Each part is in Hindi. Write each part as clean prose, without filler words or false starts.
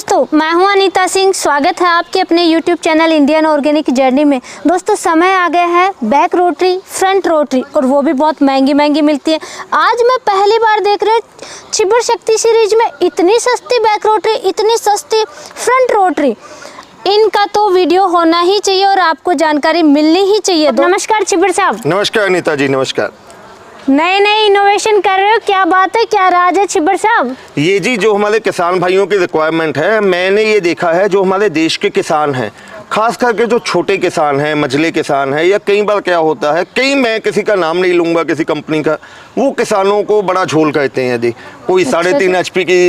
दोस्तों, मैं हूं अनीता सिंह। स्वागत है आपके अपने YouTube channel Indian organic journey में। दोस्तों, समय आ गया है बैक रोटरी, फ्रंट रोटरी, और वो भी बहुत महंगी महंगी मिलती है। आज मैं पहली बार देख रही हूँ चिबर शक्ति सीरीज में इतनी सस्ती बैक रोटरी, इतनी सस्ती फ्रंट रोटरी। इनका तो वीडियो होना ही चाहिए और आपको जानकारी मिलनी ही चाहिए। नमस्कार चिबर साहब। नमस्कार अनीता जी, नमस्कार। नए नए इनोवेशन कर रहे हो, क्या बात है, क्या राज है चिबर साहब? ये जी जो हमारे किसान भाइयों की रिक्वायरमेंट है, मैंने ये देखा है जो हमारे देश के किसान हैं, खास करके जो छोटे किसान हैं, मझले किसान हैं, या कई बार क्या होता है, मैं किसी का नाम नहीं लूँगा किसी कंपनी का, वो किसानों को बड़ा झोल कहते हैं जी। कोई 3.5 HP की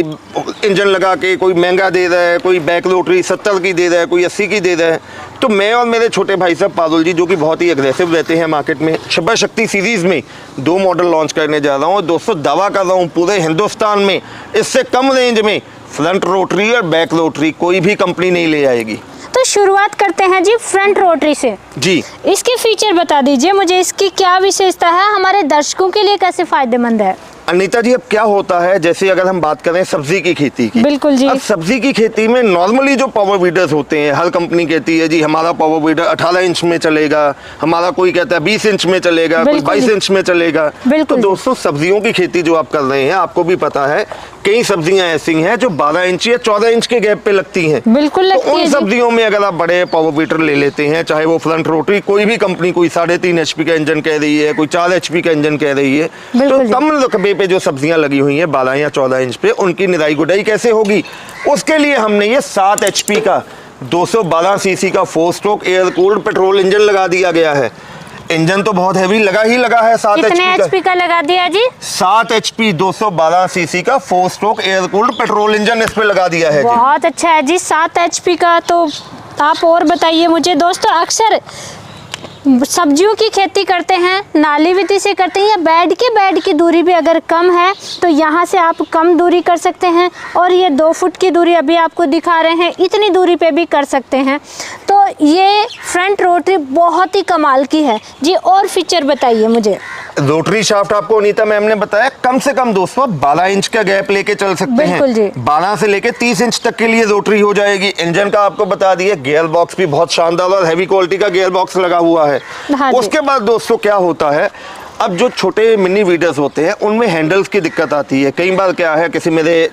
इंजन लगा के कोई महंगा दे रहा है, कोई बैक रोटरी 70 की दे रहा है, कोई 80 की दे रहा है। तो मैं और मेरे छोटे भाई साहब पारुल जी, जो कि बहुत ही एग्रेसिव रहते हैं मार्केट में, चिबर शक्ति सीरीज़ में 2 मॉडल लॉन्च करने जा रहा हूँ। दोस्तों, दावा कर रहा हूँ पूरे हिंदुस्तान में इससे कम रेंज में फ्रंट रोटरी और बैक रोटरी कोई भी कंपनी नहीं ले आएगी। तो शुरुआत करते हैं जी फ्रंट रोटरी से। जी, इसके फीचर बता दीजिए मुझे, इसकी क्या विशेषता है, हमारे दर्शकों के लिए कैसे फायदेमंद है? अनीता जी, अब क्या होता है, जैसे अगर हम बात करें सब्जी की खेती की, बिल्कुल जी। अब सब्जी की खेती में नॉर्मली जो पावर वीडर्स होते हैं, हर कंपनी कहती है जी हमारा पावर वीडर 18 इंच में चलेगा, हमारा कोई कहता है 20 इंच में चलेगा, कोई 22 इंच में चलेगा। तो दोस्तों, सब्जियों की खेती जो आप कर रहे हैं, आपको भी पता है कई सब्जियां ऐसी हैं जो 12 इंच या 14 इंच के गैप पे लगती हैं। बिल्कुल लगती है। उन सब्जियों में अगर आप बड़े पावर वीडर ले लेते हैं, चाहे वो फ्रंट रोटरी, कोई भी कंपनी, कोई 3.5 HP का इंजन कह रही है, कोई 4 HP का इंजन कह रही है, तो कम रकबे पे जो सब्जियां लगी हुई हैं 12 या 14 इंच पे, उनकी निराई गुडाई कैसे होगी? उसके लिए हमने ये 7 HP का 212 cc का 4 stroke air cooled petrol engine लगा दिया गया है। इंजन तो बहुत हैवी लगा है, 7 HP का लगा दिया जी। 7 HP 212 cc का 4 stroke air cooled petrol engine इस पे लगा दिया है। बहुत अच्छा है जी, 7 HP का। तो आप और बताइए मुझे। दोस्तों, अक्सर सब्जियों की खेती करते हैं, नाली विधि से करते हैं, या बेड की दूरी भी अगर कम है तो यहाँ से आप कम दूरी कर सकते हैं, और ये 2 फुट की दूरी अभी आपको दिखा रहे हैं, इतनी दूरी पे भी कर सकते हैं। तो ये फ्रंट रोटरी बहुत ही कमाल की है जी। और फीचर बताइए मुझे। रोटरी शाफ्ट आपको अनीता मैम ने बताया कम से कम दोस्तों 12 इंच का गैप लेके चल सकते हैं जी। 12 से लेके 30 इंच तक के लिए रोटरी हो जाएगी। इंजन का आपको बता दिया, गियर बॉक्स भी बहुत शानदार और हैवी क्वालिटी का गियर बॉक्स लगा हुआ है। हाँ, उसके बाद दोस्तों क्या होता है, अब जो छोटे मिनी वीडर्स होते हैं उनमें हैंडल्स की दिक्कत आती है। कई बार क्या है, किसी मेरे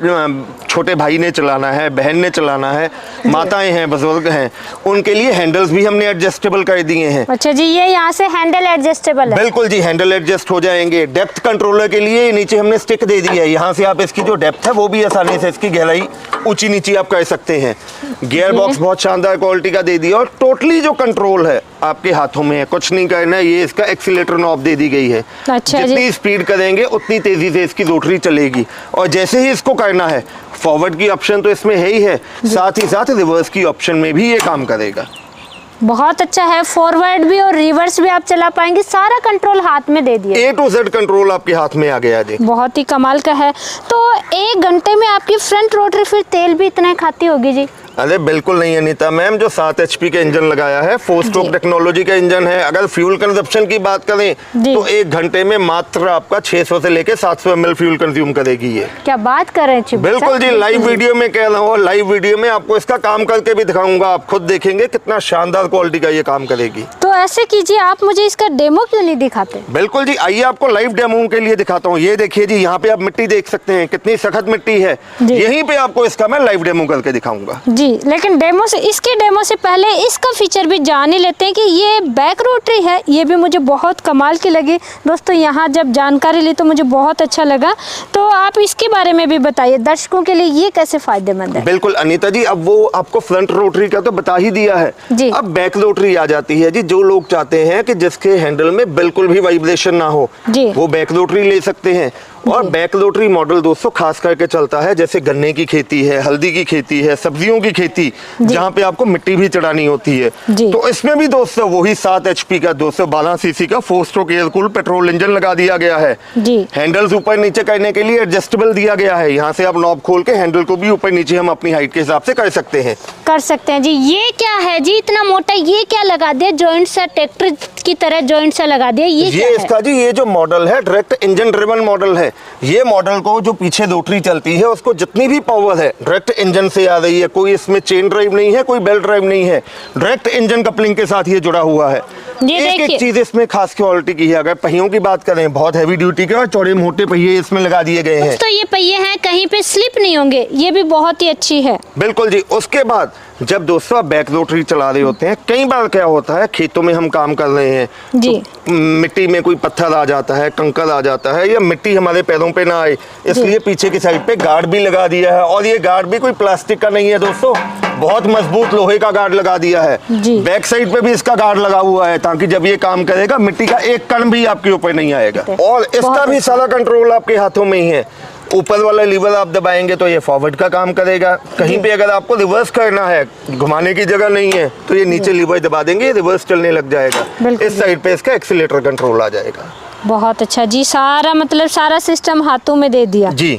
छोटे भाई ने चलाना है, बहन ने चलाना है, माताएं हैं, बुजुर्ग हैं, उनके लिए हैंडल्स भी हमने एडजस्टेबल कर दिए हैं। अच्छा जी, ये यहाँ से हैंडल एडजस्टेबल है? बिल्कुल जी, हैंडल एडजस्ट हो जाएंगे। डेप्थ कंट्रोलर के लिए नीचे हमने स्टिक दे दी है, यहाँ से आप इसकी जो डेप्थ है वो भी आसानी से, इसकी गहराई ऊंची नीची आप कर सकते हैं। गियर बॉक्स बहुत शानदार क्वालिटी का दे दिया, और टोटली जो कंट्रोल है आपके हाथों में है, कुछ नहीं करना है। ये इसका एक्सीलेटर नॉब दे दी गई है। अच्छा, जितनी स्पीड करेंगे उतनी तेजी से इसकी रोटरी चलेगी, और जैसे ही इसको करना है, फॉरवर्ड की ऑप्शन तो इसमें है ही है, साथ ही साथ रिवर्स की ऑप्शन में भी ये काम करेगा। बहुत अच्छा है, फॉरवर्ड भी और रिवर्स भी आप चला पाएंगे, सारा कंट्रोल हाथ में दे दिया। A to Z कंट्रोल आपके हाथ में आ गया जी। बहुत ही कमाल का है। तो 1 घंटे में आपकी फ्रंट रोटरी फिर तेल भी इतना खाती होगी जी? अरे बिल्कुल नहीं अनीता मैम, जो 7 HP का इंजन लगाया है, 4 स्ट्रोक टेक्नोलॉजी का इंजन है। अगर फ्यूल कंजप्शन की बात करें तो 1 घंटे में मात्र आपका 600 से लेके 700 ml फ्यूल कंज्यूम करेगी ये। क्या बात कर रहे हैं? बिल्कुल जी, लाइव वीडियो में कह रहा हूँ, लाइव वीडियो में आपको इसका काम करके भी दिखाऊंगा, आप खुद देखेंगे कितना शानदार क्वालिटी का ये काम करेगी। तो ऐसे कीजिए, आप मुझे इसका डेमो क्यों नहीं दिखाते? बिल्कुल जी, आइए आपको लाइव डेमो के लिए दिखाता हूँ। ये देखिए जी, यहाँ पे आप मिट्टी देख सकते हैं, कितनी सख्त मिट्टी है। यहीं पे आपको इसका मैं लाइव डेमो करके दिखाऊंगा जी। लेकिन इसके डेमो से पहले इसका फीचर भी जान ही लेते हैं कि ये बैक रोटरी है। ये भी मुझे बहुत कमाल की लगी दोस्तों, यहाँ जब जानकारी ली तो मुझे बहुत अच्छा लगा। तो आप इसके बारे में भी बताइए, दर्शकों के लिए ये कैसे फायदेमंद है? बिल्कुल अनीता जी, अब वो आपको फ्रंट रोटरी का तो बता ही दिया है जी। अब बैक रोटरी आ जाती है जी। जो लोग चाहते हैं कि जिसके हैंडल में बिल्कुल भी वाइब्रेशन ना हो, वो बैक रोटरी ले सकते हैं। और बैक रोटरी मॉडल दोस्तों खास करके चलता है जैसे गन्ने की खेती है, हल्दी की खेती है, सब्जियों की खेती, जहाँ पे आपको मिट्टी भी चढ़ानी होती है। तो इसमें भी दोस्तों वही 7 HP का 212 cc का 4 stroke air cooled petrol engine लगा दिया गया है। हैंडल्स ऊपर नीचे करने के लिए एडजस्टेबल दिया गया है। यहाँ से आप नॉब खोल के हैंडल को भी ऊपर नीचे हम अपनी हाइट के हिसाब से कर सकते हैं जी। ये क्या है जी, इतना मोटा ये क्या लगा दिया? जॉइंट्स है, ट्रैक्टर की तरह जॉइंट सा लगा दिया, ये क्या है? इसका जी ये जो मॉडल है डायरेक्ट इंजन ड्रिवन मॉडल है। ये मॉडल को जो पीछे रोटरी चलती है उसको जितनी भी पावर है डायरेक्ट इंजन से आ रही है। कोई इसमें चेन ड्राइव नहीं है, कोई बेल्ट ड्राइव नहीं है, डायरेक्ट इंजन कपलिंग के साथ ये जुड़ा हुआ है। एक चीज इसमें खास क्वालिटी की है, अगर पहियों की बात करें बहुत हैवी ड्यूटी के और चौड़े मोटे पहिए इसमें लगा दिए गए हैं। तो ये पहिए हैं, कहीं पे स्लिप नहीं होंगे, ये भी बहुत ही अच्छी है। बिल्कुल जी। उसके बाद जब दोस्तों आप बैक रोटरी चला रहे होते हैं, कई बार क्या होता है खेतों में हम काम कर रहे हैं जी, तो मिट्टी में कोई पत्थर आ जाता है, कंकड़ आ जाता है, या मिट्टी हमारे पैरों पे ना आए, इसलिए पीछे की साइड पे गार्ड भी लगा दिया है। और ये गार्ड भी कोई प्लास्टिक का नहीं है दोस्तों, बहुत मजबूत लोहे का गार्ड लगा दिया है। बैक साइड पे भी इसका गार्ड लगा हुआ है ताकि जब ये काम करेगा मिट्टी का एक कण भी आपके ऊपर नहीं आएगा। और इसका भी सारा कंट्रोल आपके हाथों में ही है। ऊपर वाला लीवर आप दबाएंगे तो ये फॉरवर्ड का काम करेगा। कहीं पे अगर आपको रिवर्स करना है, घुमाने की जगह नहीं है, तो ये नीचे लीवर दबा देंगे, रिवर्स चलने लग जाएगा। इस साइड पे इसका एक्सीलेटर कंट्रोल आ जाएगा। बहुत अच्छा जी, सारा मतलब सारा सिस्टम हाथों में दे दिया जी।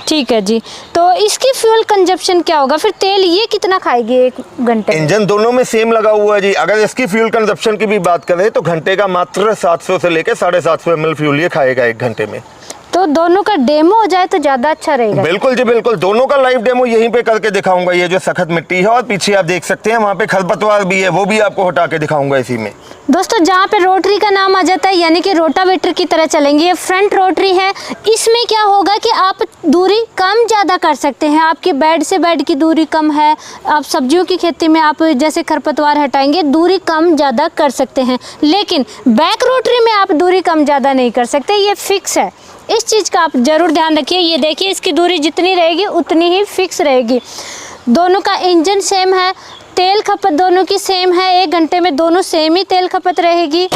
ठीक है जी। तो इसकी फ्यूल कंजप्शन क्या होगा फिर, तेल ये कितना खाएगी एक घंटे? इंजन दोनों में सेम लगा हुआ है जी। अगर इसकी फ्यूल कंजप्शन की भी बात करें तो घंटे का मात्र 700 से लेकर 750 ml फ्यूल ये खाएगा एक घंटे में। तो दोनों का डेमो हो जाए तो ज्यादा अच्छा रहेगा। बिल्कुल जी बिल्कुल, दोनों का लाइव डेमो यहीं पे करके दिखाऊंगा। ये जो सख्त मिट्टी है और पीछे आप देख सकते हैं वहाँ पे खरपतवार भी है, वो भी आपको हटा के दिखाऊंगा इसी में। दोस्तों जहाँ पे रोटरी का नाम आ जाता है यानी कि रोटावेटर की तरह चलेंगे। ये फ्रंट रोटरी है, इसमें क्या होगा कि आप दूरी कम ज़्यादा कर सकते हैं। आपकी बेड से बेड की दूरी कम है, आप सब्जियों की खेती में आप जैसे खरपतवार हटाएंगे दूरी कम ज़्यादा कर सकते हैं, लेकिन बैक रोटरी में आप दूरी कम ज़्यादा नहीं कर सकते, ये फिक्स है। इस चीज़ का आप ज़रूर ध्यान रखिए। ये देखिए इसकी दूरी जितनी रहेगी उतनी ही फिक्स रहेगी। दोनों का इंजन सेम है, तेल खपत दोनों की सेम है, एक घंटे में दोनों सेम ही तेल खपत रहेगी।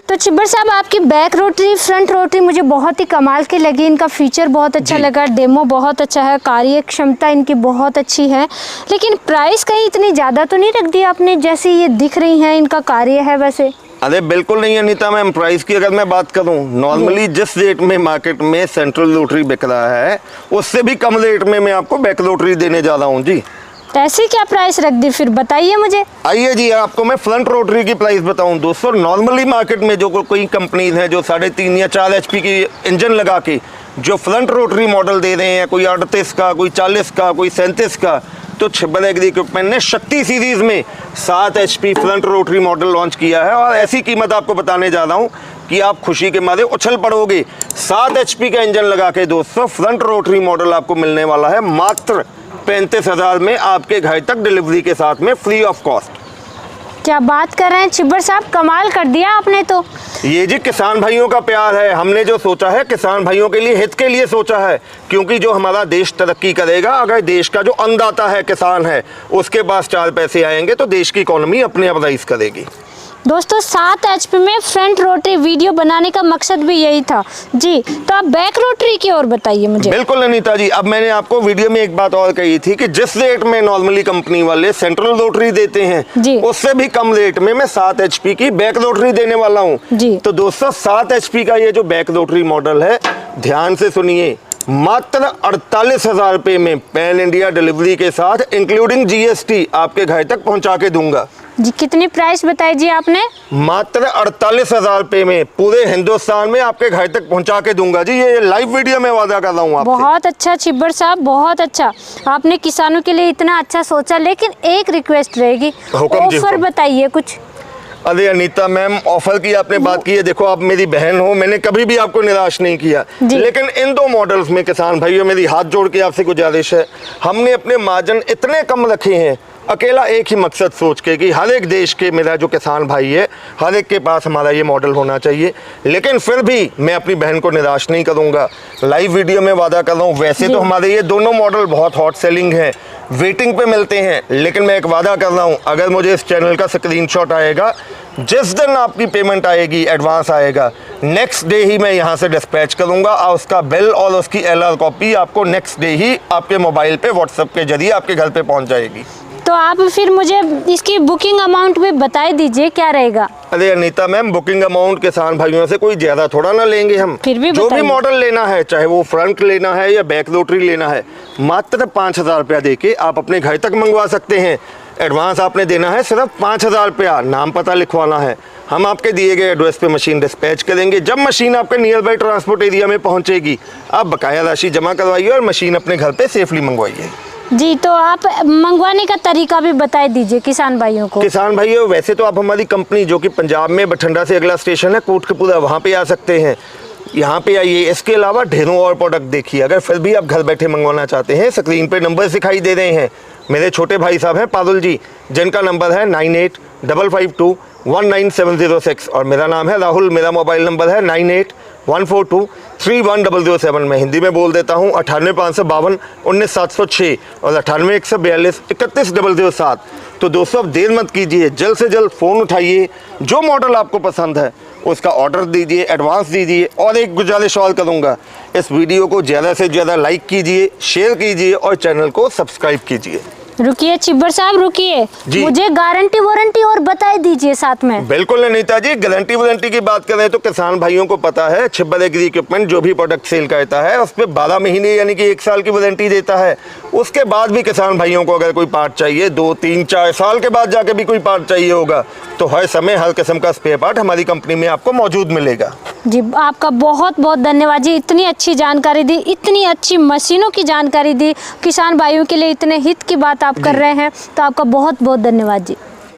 तो छिब्बर साहब आपकी बैक रोटरी फ्रंट रोटरी मुझे बहुत ही कमाल की लगी। इनका फीचर बहुत अच्छा लगा, डेमो बहुत अच्छा है, कार्य क्षमता इनकी बहुत अच्छी है। लेकिन प्राइस कहीं इतनी ज़्यादा तो नहीं रख दी आपने जैसे ये दिख रही हैं इनका कार्य है वैसे? अरे बिल्कुल नहीं अनीता मैम, प्राइस की अगर मैं बात करूं नॉर्मली जिस रेट में मार्केट में सेंट्रल रोटरी बिक रहा है उससे भी कम रेट में मैं आपको बैक रोटरी देने जा रहा हूं जी। तो ऐसी क्या प्राइस रख दी फिर, बताइए मुझे। आइए जी आपको मैं फ्रंट रोटरी की प्राइस बताऊं। दोस्तों नॉर्मली मार्केट में जो कोई कंपनीज हैं जो 3.5 या 4 HP की इंजन लगा के जो फ्रंट रोटरी मॉडल दे रहे हैं, कोई 38 का, कोई 40 का, कोई 37 का, तो छिब्बर एग्री इक्विपमेंट ने शक्ति सीरीज में 7 HP front rotary model launch किया है और ऐसी कीमत आपको बताने जा रहा हूँ कि आप खुशी के मारे उछल पड़ोगे। 7 HP का इंजन लगा के दोस्तों फ्रंट रोटरी मॉडल आपको मिलने वाला है मात्र 35,000 में, आपके घर तक डिलीवरी के साथ में फ्री ऑफ कॉस्ट। क्या बात कर रहे हैं छिब्बर साहब, कमाल कर दिया आपने। तो ये जी किसान भाइयों का प्यार है। हमने जो सोचा है किसान भाइयों के लिए, हित के लिए सोचा है, क्योंकि जो हमारा देश तरक्की करेगा अगर देश का जो अन्नदाता है किसान है उसके पास 4 पैसे आएंगे तो देश की इकोनॉमी अपने आप राइज करेगी। दोस्तों 7 HP में फ्रंट रोटरी वीडियो बनाने का मकसद भी यही था जी। तो आप बैक रोटरी की ओर बताइए मुझे। बिल्कुल अनीता जी, अब मैंने आपको वीडियो में एक बात और कही थी कि जिस रेट में नॉर्मली कंपनी वाले सेंट्रल रोटरी देते हैं उससे भी कम रेट में मैं 7 HP की बैक रोटरी देने वाला हूँ जी। तो दोस्तों 7 HP का ये जो बैक रोटरी मॉडल है, ध्यान से सुनिए, मात्र 48,000 रुपये में पैन इंडिया डिलीवरी के साथ इंक्लूडिंग GST आपके घर तक पहुंचा के दूंगा जी। कितनी प्राइस बताई जी आपने? मात्र 48,000 रुपये में पूरे हिंदुस्तान में आपके घर तक पहुंचा के दूंगा जी। ये लाइव वीडियो में वादा कर रहा हूँ आपसे। बहुत अच्छा छिब्बर साहब, बहुत अच्छा, आपने किसानों के लिए इतना अच्छा सोचा। लेकिन एक रिक्वेस्ट रहेगी, ऑफर बताइए कुछ। अरे अनीता मैम, ऑफर की आपने बात की है, देखो आप मेरी बहन हो, मैंने कभी भी आपको निराश नहीं किया, लेकिन इन 2 मॉडल्स में किसान भाइयों मेरी हाथ जोड़ के आपसे गुजारिश है, हमने अपने मार्जिन इतने कम रखे हैं अकेला एक ही मकसद सोच के कि हर एक देश के मेरा जो किसान भाई है, हर एक के पास हमारा ये मॉडल होना चाहिए। लेकिन फिर भी मैं अपनी बहन को निराश नहीं करूँगा। लाइव वीडियो में वादा कर रहा हूँ, वैसे तो हमारे ये दोनों मॉडल बहुत हॉट सेलिंग हैं, वेटिंग पे मिलते हैं, लेकिन मैं एक वादा कर रहा हूँ, अगर मुझे इस चैनल का स्क्रीनशॉट आएगा, जिस दिन आपकी पेमेंट आएगी, एडवांस आएगा, नेक्स्ट डे ही मैं यहाँ से डिस्पैच करूँगा और उसका बिल और उसकी LR कॉपी आपको नेक्स्ट डे ही आपके मोबाइल पे व्हाट्सएप के जरिए आपके घर पे पहुँच जाएगी। तो आप फिर मुझे इसकी बुकिंग अमाउंट भी बता दीजिए, क्या रहेगा? अरे अनीता मैम, बुकिंग अमाउंट किसान भाइयों से कोई ज़्यादा थोड़ा ना लेंगे हम। फिर भी जो भी बताइए। मॉडल लेना है, चाहे वो फ्रंट लेना है या बैक रोटरी लेना है, मात्र 5,000 रुपया दे के आप अपने घर तक मंगवा सकते हैं। एडवांस आपने देना है सिर्फ 5,000 रुपया, नाम पता लिखवाना है, हम आपके दिए गए एड्रेस पे मशीन डिस्पैच करेंगे। जब मशीन आपके नियर बाई ट्रांसपोर्ट एरिया में पहुंचेगी, आप बकाया राशि जमा करवाइए और मशीन अपने घर पे सेफली मंगवाइए। जी, तो आप मंगवाने का तरीका भी बता दीजिए किसान भाइयों को। किसान भाइयों, वैसे तो आप हमारी कंपनी जो कि पंजाब में बठिंडा से अगला स्टेशन है कोटकपुरा, वहाँ पे आ सकते हैं, यहाँ पे आइए। इसके अलावा ढेरों और प्रोडक्ट देखिए। अगर फिर भी आप घर बैठे मंगवाना चाहते हैं, स्क्रीन पे नंबर दिखाई दे रहे हैं, मेरे छोटे भाई साहब हैं पारुल जी, जिनका नंबर है 9855219706 और मेरा नाम है राहुल। मेरा मोबाइल नंबर है 9814231007। मैं हिंदी में बोल देता हूँ 9855219706 और 9814231007। तो दोस्तों, अब देर मत कीजिए, जल्द से जल्द फ़ोन उठाइए, जो मॉडल आपको पसंद है उसका ऑर्डर दीजिए, एडवांस दीजिए। और एक गुजारिश और करूँगा, इस वीडियो को ज़्यादा से ज़्यादा लाइक कीजिए, शेयर कीजिए और चैनल को सब्सक्राइब कीजिए। रुकिए चिब्बर साहब, रुकिए, मुझे गारंटी वारंटी और बता दीजिए साथ में। बिल्कुल अनीता जी, गारंटी वारंटी की बात करें तो किसान भाइयों को पता है, छिब्बर एग्री इक्विपमेंट जो भी प्रोडक्ट सेल करता है उस पर 12 महीने यानी कि 1 साल की वारंटी देता है। उसके बाद भी किसान भाइयों को अगर कोई पार्ट चाहिए, 2, 3, 4 साल के बाद जाके भी कोई पार्ट चाहिए होगा, तो हर समय हर किस्म का स्पेयर पार्ट हमारी कंपनी में आपको मौजूद मिलेगा। जी, आपका बहुत बहुत धन्यवाद जी, इतनी अच्छी जानकारी दी, इतनी अच्छी मशीनों की जानकारी दी, किसान भाइयों के लिए इतने हित की बात आप कर रहे हैं, तो आपका बहुत बहुत धन्यवाद जी।